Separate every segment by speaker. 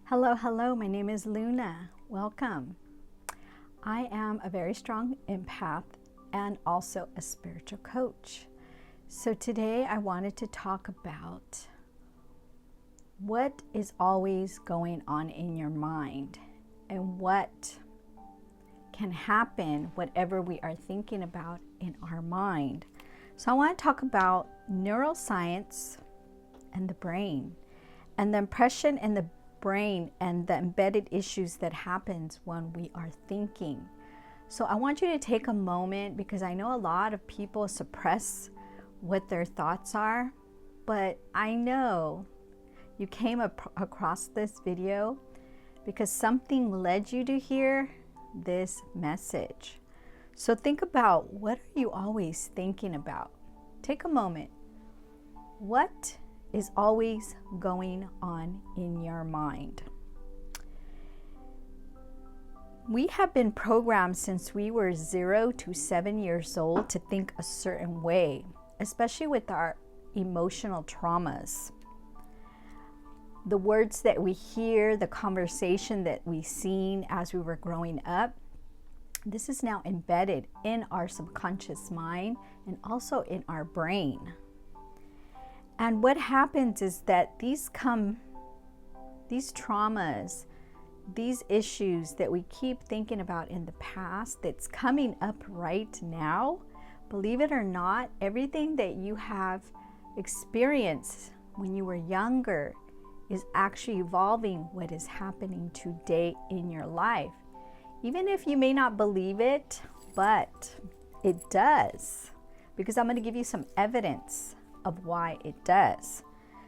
Speaker 1: Hello, hello, my name is Luna. Welcome. I am a very strong empath and also a spiritual coach. So today I wanted to talk about what is always going on in your mind and what can happen whatever we are thinking about in our mind. So I want to talk about neuroscience and the brain and the impression in the brain and the embedded issues that happens when we are thinking. So I want you to take a moment, because I know a lot of people suppress what their thoughts are, but I know you came across this video because something led you to hear this message. So think about, what are you always thinking about? Take a moment. What is always going on in your mind? We have been programmed since we were 0 to 7 years old to think a certain way, especially with our emotional traumas. The words that we hear, the conversation that we've seen as we were growing up, this is now embedded in our subconscious mind and also in our brain. And what happens is that these traumas, these issues that we keep thinking about in the past that's coming up right now, believe it or not, everything that you have experienced when you were younger is actually evolving what is happening today in your life. Even if you may not believe it, but it does, because I'm going to give you some evidence of why it does.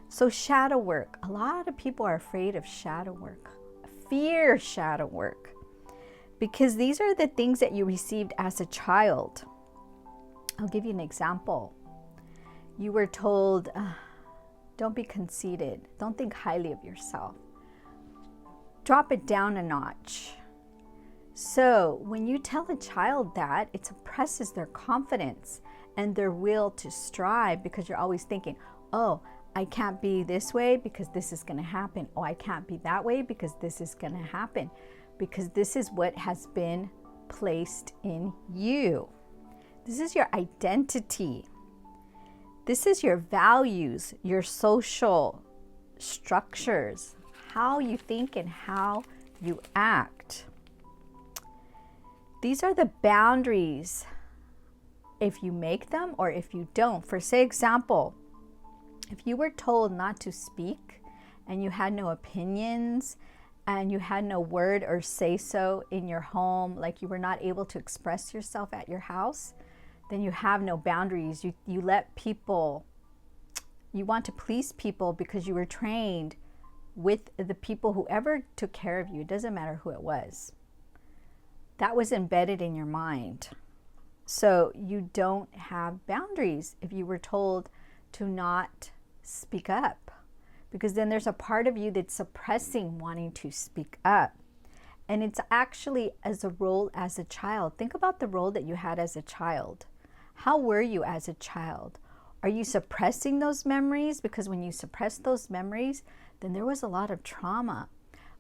Speaker 1: So shadow work, a lot of people are afraid of shadow work, fear shadow work, because these are the things that you received as a child. I'll give you an example. You were told, don't be conceited, don't think highly of yourself, drop it down a notch. So when you tell a child that, it suppresses their confidence and their will to strive, because you're always thinking, oh, I can't be this way because this is going to happen. Oh, I can't be that way because this is going to happen, because this is what has been placed in you. This is your identity. This is your values, your social structures, how you think and how you act. These are the boundaries, if you make them or if you don't. For say example, if you were told not to speak and you had no opinions and you had no word or say so in your home, like you were not able to express yourself at your house, then you have no boundaries. You let people, you want to please people because you were trained with the people, whoever took care of you, it doesn't matter who it was. That was embedded in your mind. So you don't have boundaries if you were told to not speak up, because then there's a part of you that's suppressing wanting to speak up. And it's actually as a role as a child. Think about the role that you had as a child. How were you as a child? Are you suppressing those memories? Because when you suppress those memories, then there was a lot of trauma.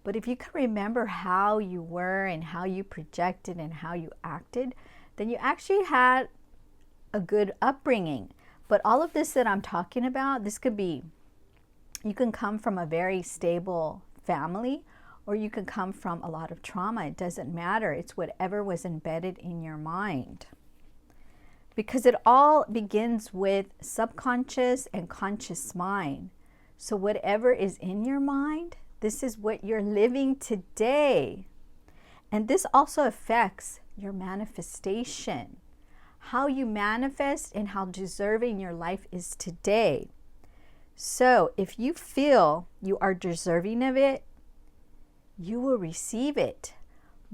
Speaker 1: But if you can remember how you were and how you projected and how you acted, then you actually had a good upbringing. But all of this that I'm talking about, this could be, you can come from a very stable family, or you can come from a lot of trauma. It doesn't matter. It's whatever was embedded in your mind. Because it all begins with subconscious and conscious mind. So whatever is in your mind, this is what you're living today. And this also affects your manifestation, how you manifest and how deserving your life is today. So if you feel you are deserving of it, you will receive it.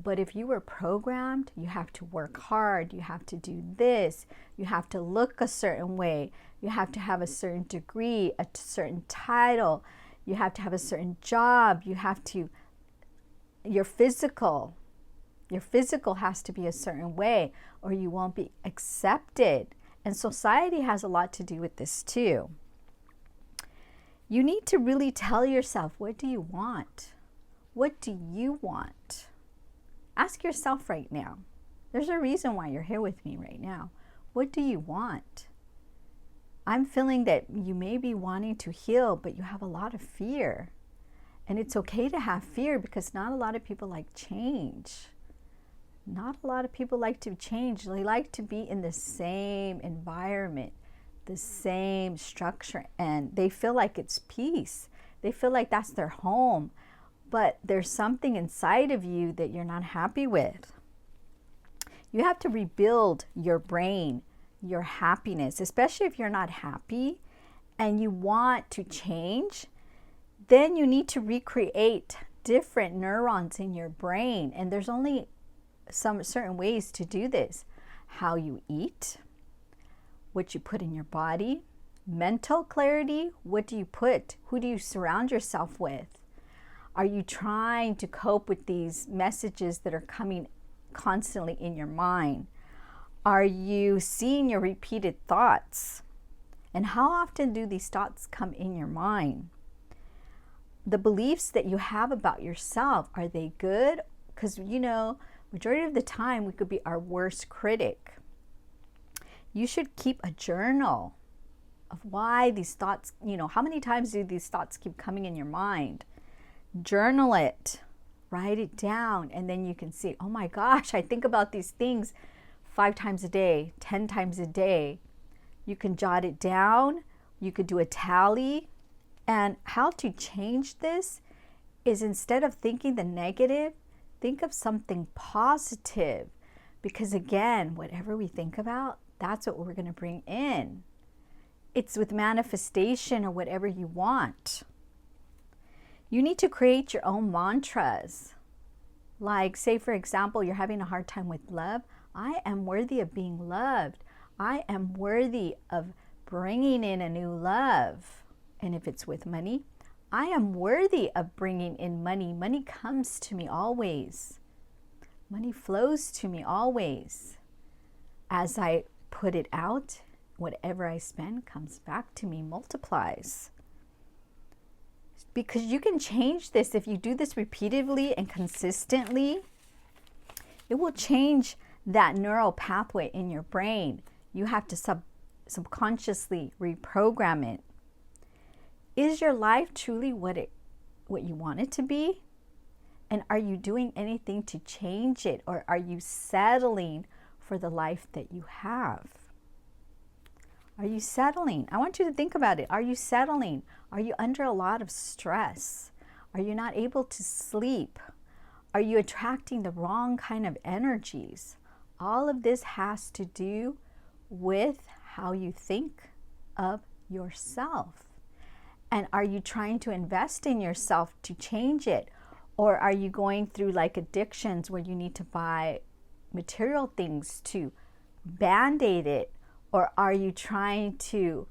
Speaker 1: But if you were programmed, you have to work hard, you have to do this, you have to look a certain way, you have to have a certain degree, a certain title, you have to have a certain job, you have to, your physical has to be a certain way, or you won't be accepted. And society has a lot to do with this too. You need to really tell yourself, what do you want? What do you want? Ask yourself right now. There's a reason why you're here with me right now. What do you want? I'm feeling that you may be wanting to heal, but you have a lot of fear. And it's okay to have fear because not a lot of people like change. Not a lot of people like to change. They like to be in the same environment, the same structure, and they feel like it's peace. They feel like that's their home, but there's something inside of you that you're not happy with. You have to rebuild your brain, your happiness, especially if you're not happy and you want to change. Then you need to recreate different neurons in your brain. And there's only some certain ways to do this. How you eat, what you put in your body, mental clarity, what do you put, who do you surround yourself with? Are you trying to cope with these messages that are coming constantly in your mind? Are you seeing your repeated thoughts? And how often do these thoughts come in your mind? The beliefs that you have about yourself, are they good? Because, you know, majority of the time we could be our worst critic. You should keep a journal of why these thoughts, you know, how many times do these thoughts keep coming in your mind? Journal it, write it down, and then you can see, oh my gosh, I think about these things 5 times a day, 10 times a day. You can jot it down, you could do a tally. And how to change this is, instead of thinking the negative, think of something positive. Because again, whatever we think about, that's what we're going to bring in. It's with manifestation or whatever you want. You need to create your own mantras. Like, say for example, you're having a hard time with love. I am worthy of being loved. I am worthy of bringing in a new love. And if it's with money, I am worthy of bringing in money. Money comes to me always. Money flows to me always. As I put it out, whatever I spend comes back to me, multiplies. Because you can change this if you do this repeatedly and consistently. It will change that neural pathway in your brain. You have to subconsciously reprogram it. Is your life truly what you want it to be? And are you doing anything to change it? Or are you settling for the life that you have? Are you settling? I want you to think about it. Are you settling? Are you under a lot of stress? Are you not able to sleep? Are you attracting the wrong kind of energies? All of this has to do with how you think of yourself. And are you trying to invest in yourself to change it? Or are you going through like addictions where you need to buy material things to band-aid it? Or are you trying to,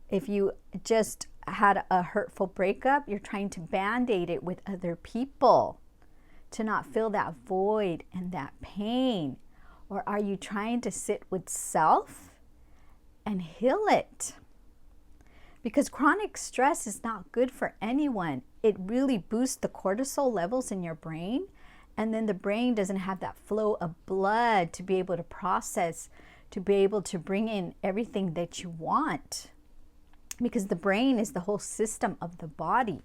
Speaker 1: if you just had a hurtful breakup, you're trying to band-aid it with other people to not feel that void and that pain? Or are you trying to sit with self and heal it? Because chronic stress is not good for anyone. It really boosts the cortisol levels in your brain, and then the brain doesn't have that flow of blood to be able to process, to be able to bring in everything that you want. Because the brain is the whole system of the body.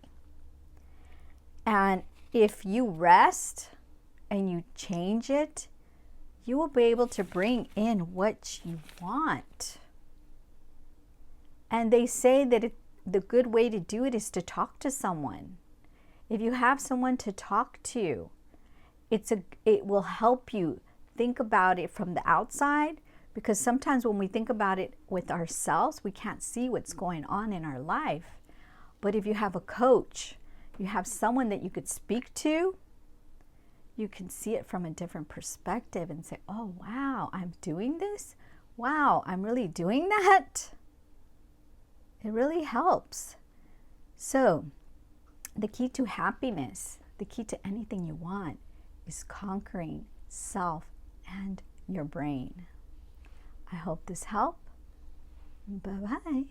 Speaker 1: And if you rest and you change it, you will be able to bring in what you want. And they say that the good way to do it is to talk to someone. If you have someone to talk to, it will help you think about it from the outside, because sometimes when we think about it with ourselves, we can't see what's going on in our life. But if you have a coach, you have someone that you could speak to, you can see it from a different perspective and say, oh, wow, I'm doing this? Wow, I'm really doing that? It really helps. So the key to happiness, the key to anything you want, is conquering self and your brain. I hope this helped. Bye-bye.